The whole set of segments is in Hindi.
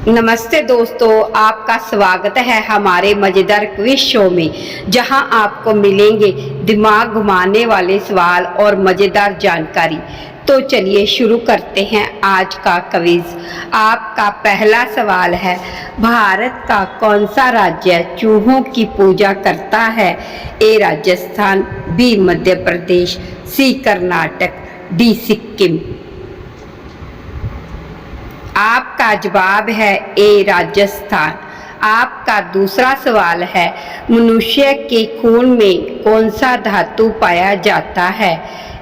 नमस्ते दोस्तों, आपका स्वागत है हमारे मज़ेदार क्विज शो में, जहां आपको मिलेंगे दिमाग घुमाने वाले सवाल और मज़ेदार जानकारी। तो चलिए शुरू करते हैं आज का क्विज। आपका पहला सवाल है, भारत का कौन सा राज्य चूहों की पूजा करता है? ए राजस्थान, बी मध्य प्रदेश, सी कर्नाटक, डी सिक्किम। आपका जवाब है ए राजस्थान। आपका दूसरा सवाल है, मनुष्य के खून में कौन सा धातु पाया जाता है?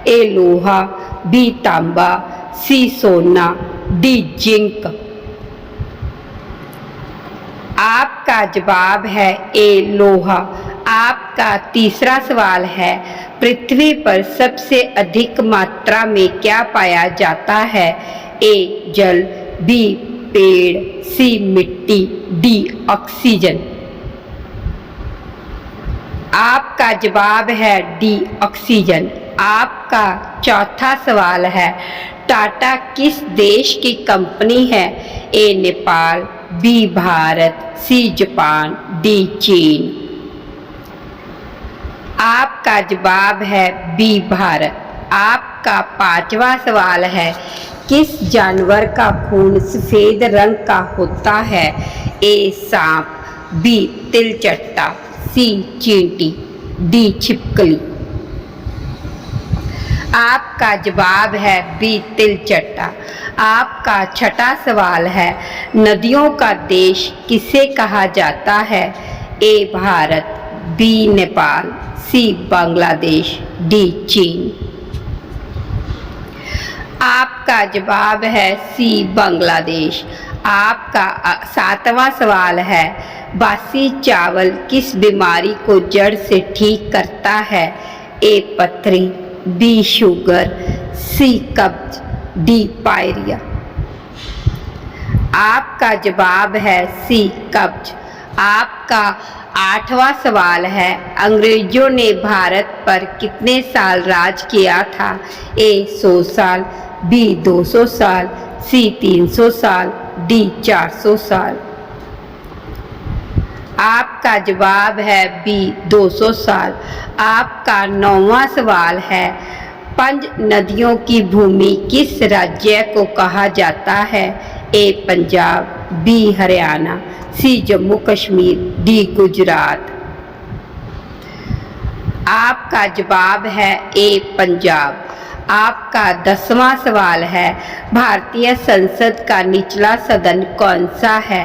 ए लोहा, बी तांबा, सी सोना, डी जिंक। आपका जवाब है ए लोहा। आपका तीसरा सवाल है, पृथ्वी पर सबसे अधिक मात्रा में क्या पाया जाता है? ए जल, बी पेड़, सी मिट्टी, डी ऑक्सीजन। आपका जवाब है डी ऑक्सीजन। आपका चौथा सवाल है, टाटा किस देश की कंपनी है? A Nepal, B Bharat, C Japan, D चीन। आपका जवाब है बी भारत। आपका पांचवा सवाल है, किस जानवर का खून सफेद रंग का होता है? ए सांप, बी तिलचट्टा, सी चींटी, डी छिपकली। आपका जवाब है बी तिलचट्टा। आपका छठा सवाल है, नदियों का देश किसे कहा जाता है? ए भारत, बी नेपाल, सी बांग्लादेश, डी चीन। आपका जवाब है सी बांग्लादेश। आपका सातवां सवाल है, बासी चावल किस बीमारी को जड़ से ठीक करता है? ए पथरी, बी शुगर, सी कब्ज, डी पायरिया। आपका जवाब है सी कब्ज। आपका आठवां सवाल है, अंग्रेजों ने भारत पर कितने साल राज किया था? ए 100 साल, बी 200 साल, सी 300 साल, डी 400 साल। आपका जवाब है बी 200 साल। आपका नौवां सवाल है, पंज नदियों की भूमि किस राज्य को कहा जाता है? ए पंजाब, बी हरियाणा, सी जम्मू कश्मीर, डी गुजरात। आपका जवाब है ए पंजाब। आपका 10वां सवाल है, भारतीय संसद का निचला सदन कौन सा है?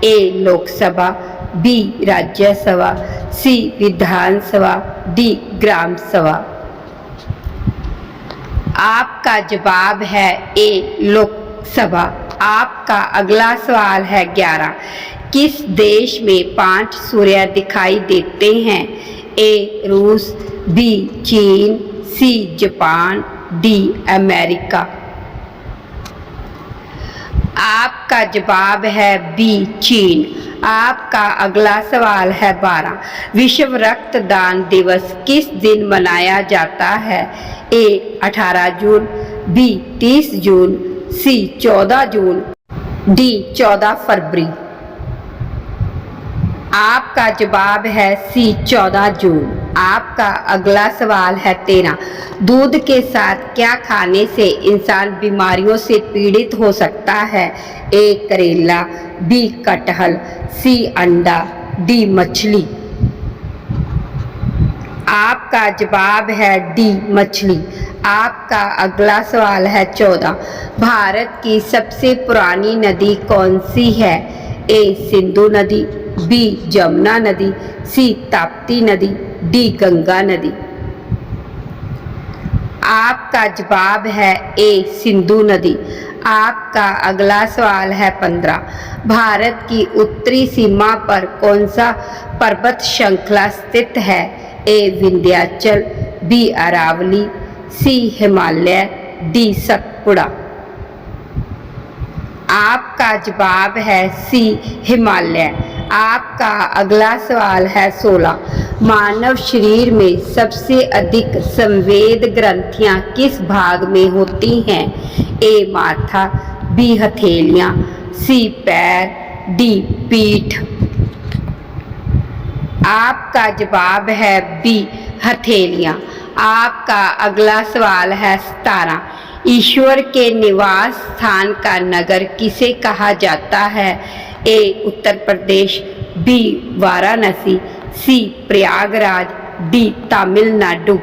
ए लोकसभा, बी राज्यसभा, सी विधानसभा, डी ग्राम सभा। आपका जवाब है ए लोकसभा। आपका अगला सवाल है 11, किस देश में 5 सूर्य दिखाई देते हैं? ए रूस, बी चीन, सी जापान, डी अमेरिका। आपका जवाब है बी चीन। आपका अगला सवाल है 12, विश्व रक्तदान दिवस किस दिन मनाया जाता है? ए 18 जून, बी 30 जून, सी 14 जून, डी 14 फरवरी। आपका जवाब है सी 14 जून। आपका अगला सवाल है 13, दूध के साथ क्या खाने से इंसान बीमारियों से पीड़ित हो सकता है? ए करेला, बी कटहल, सी अंडा, डी मछली। आपका जवाब है डी मछली। आपका अगला सवाल है 14, भारत की सबसे पुरानी नदी कौन सी है? ए सिंधु नदी, बी जमुना नदी, सी ताप्ती नदी, डी गंगा नदी। आपका जवाब है ए सिंधु नदी। आपका अगला सवाल है 15, भारत की उत्तरी सीमा पर कौन सा पर्वत श्रृंखला स्थित है? ए विंध्याचल, बी अरावली, सी हिमालय, डी सतपुड़ा। आपका जवाब है सी हिमालय। आपका अगला सवाल है 16, मानव शरीर में सबसे अधिक संवेद ग्रंथियां किस भाग में होती हैं? ए माथा, बी हथेलियां, सी पैर, डी पीठ। आपका जवाब है बी हथेलियाँ। आपका अगला सवाल है 17। ईश्वर के निवास स्थान का नगर किसे कहा जाता है? ए उत्तर प्रदेश, बी वाराणसी, सी प्रयागराज, डी तमिलनाडु।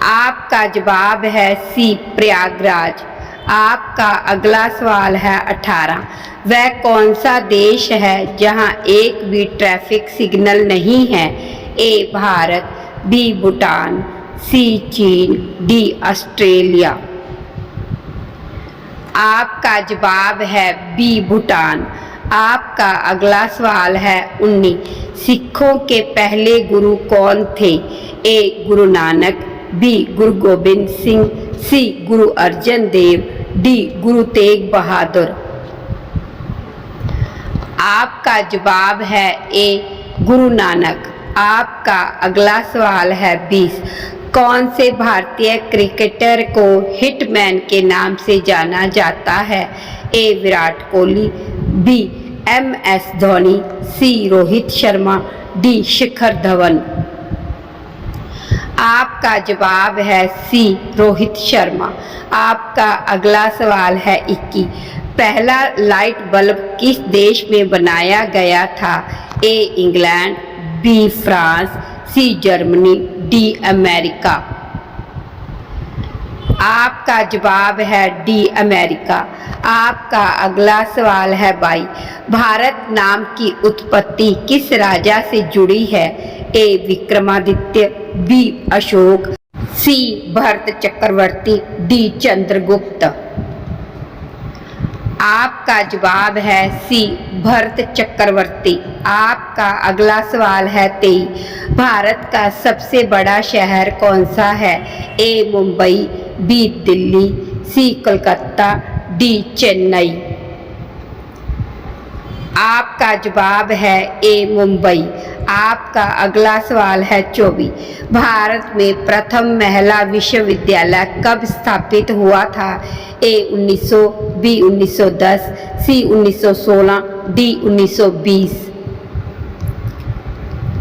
आपका जवाब है सी प्रयागराज। आपका अगला सवाल है 18। वह कौन सा देश है जहां एक भी ट्रैफिक सिग्नल नहीं है? ए भारत, बी भूटान, सी चीन, डी ऑस्ट्रेलिया। आपका जवाब है बी भूटान। आपका अगला सवाल है 19। सिखों के पहले गुरु कौन थे? ए गुरु नानक, बी गुरु गोबिंद सिंह, सी गुरु अर्जन देव, डी गुरु तेग बहादुर। आपका जवाब है ए गुरु नानक। आपका अगला सवाल है 20। कौन से भारतीय क्रिकेटर को हिटमैन के नाम से जाना जाता है? ए विराट कोहली, बी MS धोनी, सी रोहित शर्मा, डी शिखर धवन। आपका जवाब है सी रोहित शर्मा। आपका अगला सवाल है 21। पहला लाइट बल्ब किस देश में बनाया गया था? A England, B France, C Germany, D America. आपका जवाब है डी अमेरिका। आपका अगला सवाल है 22। भारत नाम की उत्पत्ति किस राजा से जुड़ी है? ए विक्रमादित्य, बी अशोक, सी भरत चक्रवर्ती, डी चंद्रगुप्त। आपका जवाब है सी भरत चक्रवर्ती। आपका अगला सवाल है 23। भारत का सबसे बड़ा शहर कौन सा है? ए मुंबई, बी दिल्ली, सी कोलकाता, डी चेन्नई। आपका जवाब है ए मुंबई। आपका अगला सवाल है 24। भारत में प्रथम महिला विश्वविद्यालय कब स्थापित हुआ था? ए 1900, बी 1910, सी 1916, डी 1920।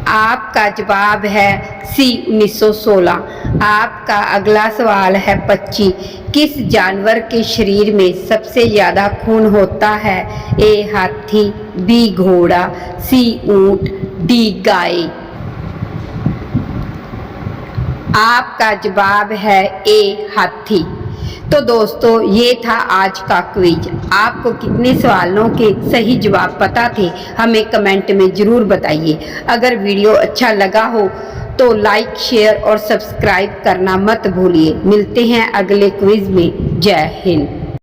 आपका जवाब है सी 1916। आपका अगला सवाल है 25। किस जानवर के शरीर में सबसे ज़्यादा खून होता है? ए हाथी, बी घोड़ा, सी ऊंट, डी गाय। आपका जवाब है ए हाथी। तो दोस्तों ये था आज का क्विज। आपको कितने सवालों के सही जवाब पता थे हमें कमेंट में ज़रूर बताइए। अगर वीडियो अच्छा लगा हो तो लाइक, शेयर और सब्सक्राइब करना मत भूलिए। मिलते हैं अगले क्विज में। जय हिंद।